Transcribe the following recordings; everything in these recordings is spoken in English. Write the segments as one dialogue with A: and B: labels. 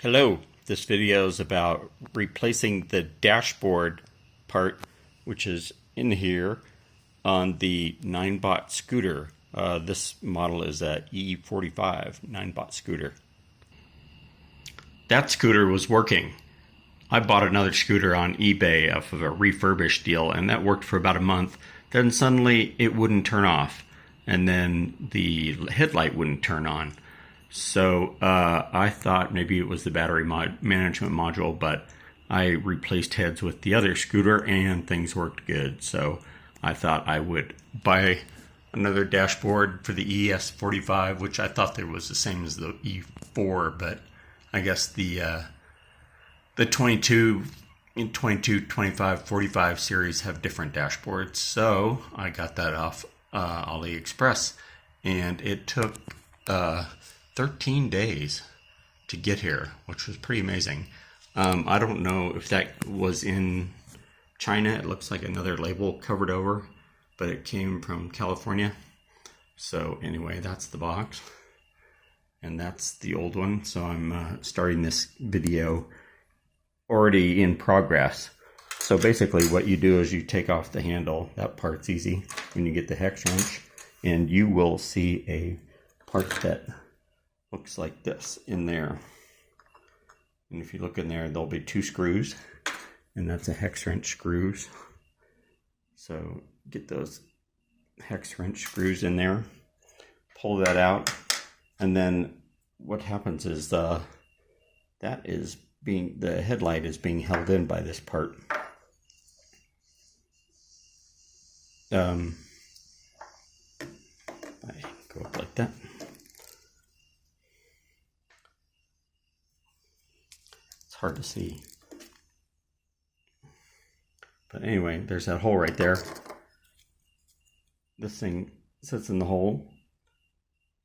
A: Hello, this video is about replacing the dashboard part, which is in here on the Ninebot scooter. This model is a e45 Ninebot scooter. That scooter was working. I bought another scooter on eBay off of a refurbished deal, and that worked for about a month. Then suddenly it wouldn't turn off, and then the headlight wouldn't turn on. So I thought maybe it was the battery management module, but I replaced heads with the other scooter and things worked good. So I thought I would buy another dashboard for the ES45, which I thought there was the same as the E4, but I guess the 22, 25, 45 series have different dashboards. So I got that off AliExpress, and it took 13 days to get here, which was pretty amazing. I don't know if that was in China. It looks like another label covered over, but it came from California. So anyway, that's the box, and that's the old one. So I'm starting this video already in progress. So basically what you do is you take off the handle. That part's easy when you get the hex wrench, and you will see a part that looks like this in there. And if you look in there, there'll be two screws, and that's a hex wrench screws. So get those hex wrench screws in there, pull that out, and then what happens is the headlight is being held in by this part. I go up like that. It's hard to see, but anyway, there's that hole right there. This thing sits in the hole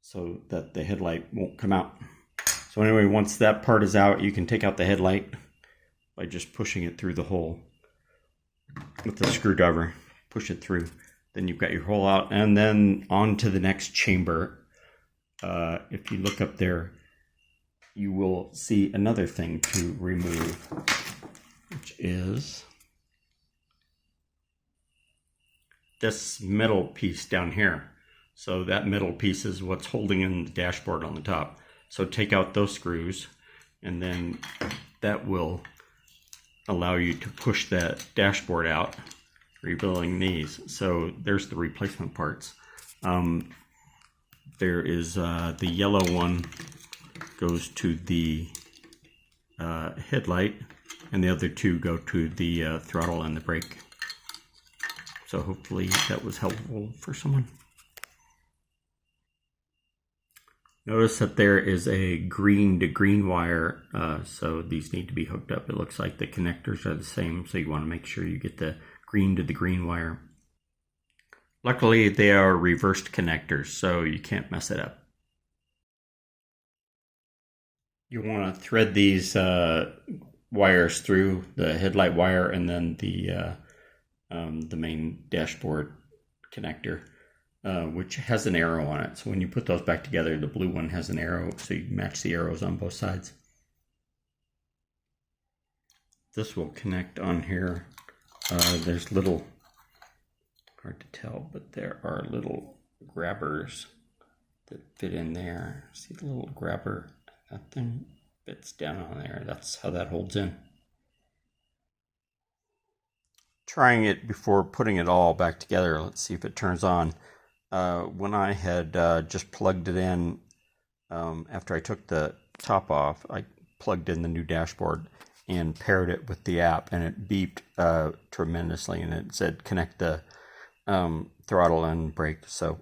A: so that the headlight won't come out. So anyway, once that part is out, you can take out the headlight by just pushing it through the hole with the screwdriver. Push it through. Then you've got your hole out, and then on to the next chamber. If you look up there, you will see another thing to remove, which is this middle piece down here. So that middle piece is what's holding in the dashboard on the top. So take out those screws, and then that will allow you to push that dashboard out, rebuilding these. So there's the replacement parts. There is the yellow one goes to the headlight, and the other two go to the throttle and the brake. So hopefully that was helpful for someone. Notice that there is a green to green wire, so these need to be hooked up. It looks like the connectors are the same, so you want to make sure you get the green to the green wire. Luckily, they are reversed connectors, so you can't mess it up. You want to thread these wires through the headlight wire and then the main dashboard connector, which has an arrow on it. So when you put those back together, the blue one has an arrow, so you match the arrows on both sides. This will connect on here. There's little, hard to tell, but there are little grabbers that fit in there. See the little grabber? That thing fits down on there. That's how that holds in. Trying it before putting it all back together. Let's see if it turns on. When I had just plugged it in, after I took the top off, I plugged in the new dashboard and paired it with the app, and it beeped tremendously, and it said connect the throttle and brake. So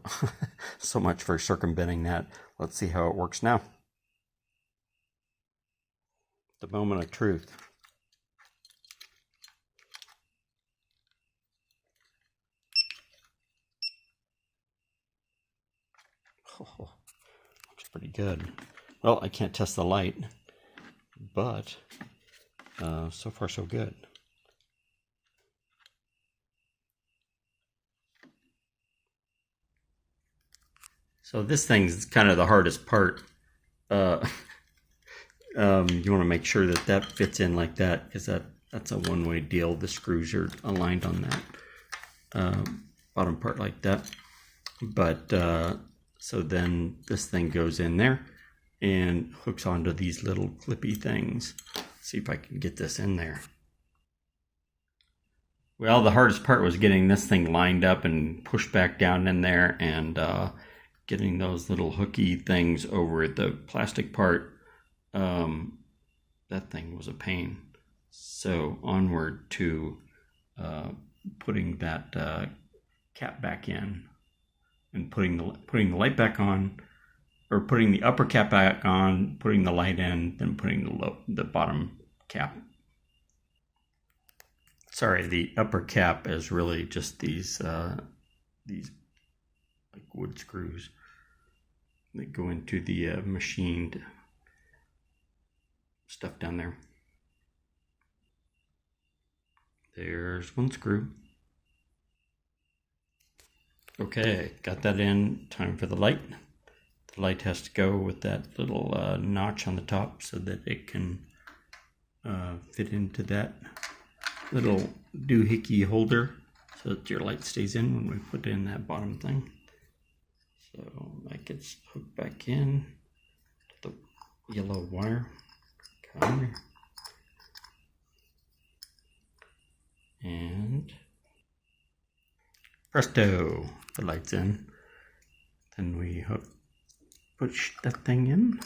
A: so much for circumventing that. Let's see how it works now. The moment of truth. Oh, looks pretty good. Well, I can't test the light, but so far so good. So this thing's kind of the hardest part. you want to make sure that that fits in like that, because that's a one-way deal. The screws are aligned on that bottom part like that. But so then this thing goes in there and hooks onto these little clippy things. Let's see if I can get this in there. Well, the hardest part was getting this thing lined up and pushed back down in there, and getting those little hooky things over the plastic part. That thing was a pain. So onward to putting that cap back in, and putting the light back on, or putting the upper cap back on, putting the light in, then putting the bottom cap. Sorry, the upper cap is really just these like wood screws that go into the machined stuff down there. There's one screw. Okay, got that in. Time for the light. The light has to go with that little notch on the top so that it can fit into that little doohickey holder, so that your light stays in when we put in that bottom thing. So that gets hooked back in to the yellow wire. Come here. And presto, the light's in. Then we push that thing in.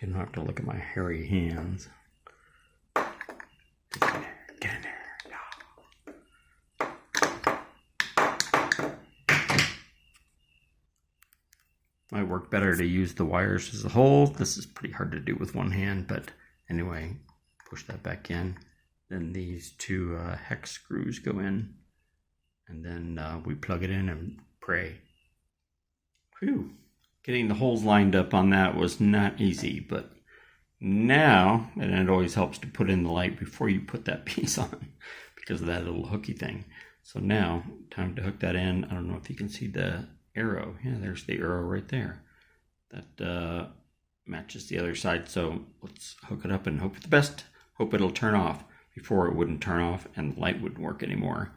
A: You don't have to look at my hairy hands. Get in there. Might work better to use the wires as a whole. This is pretty hard to do with one hand, but anyway, push that back in. Then these two hex screws go in, and then we plug it in and pray. Whew. Getting the holes lined up on that was not easy, but now, and it always helps to put in the light before you put that piece on because of that little hooky thing. So now, time to hook that in. I don't know if you can see the arrow. Yeah, there's the arrow right there. That matches the other side. So let's hook it up and hope for the best. Hope it'll turn off. Before it wouldn't turn off and the light wouldn't work anymore.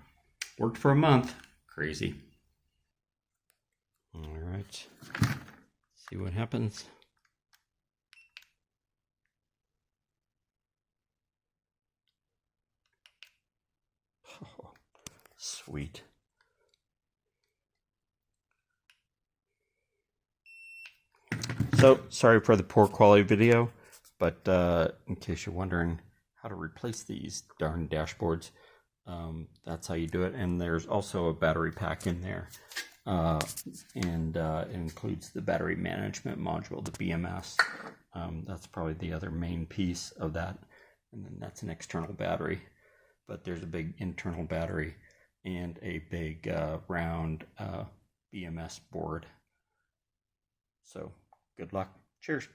A: Worked for a month. Crazy. All right. See what happens. Oh, sweet. So, sorry for the poor quality video, but in case you're wondering how to replace these darn dashboards, that's how you do it. And there's also a battery pack in there. And it includes the battery management module, the BMS. That's probably the other main piece of that. And then that's an external battery. But there's a big internal battery and a big round BMS board. So good luck. Cheers.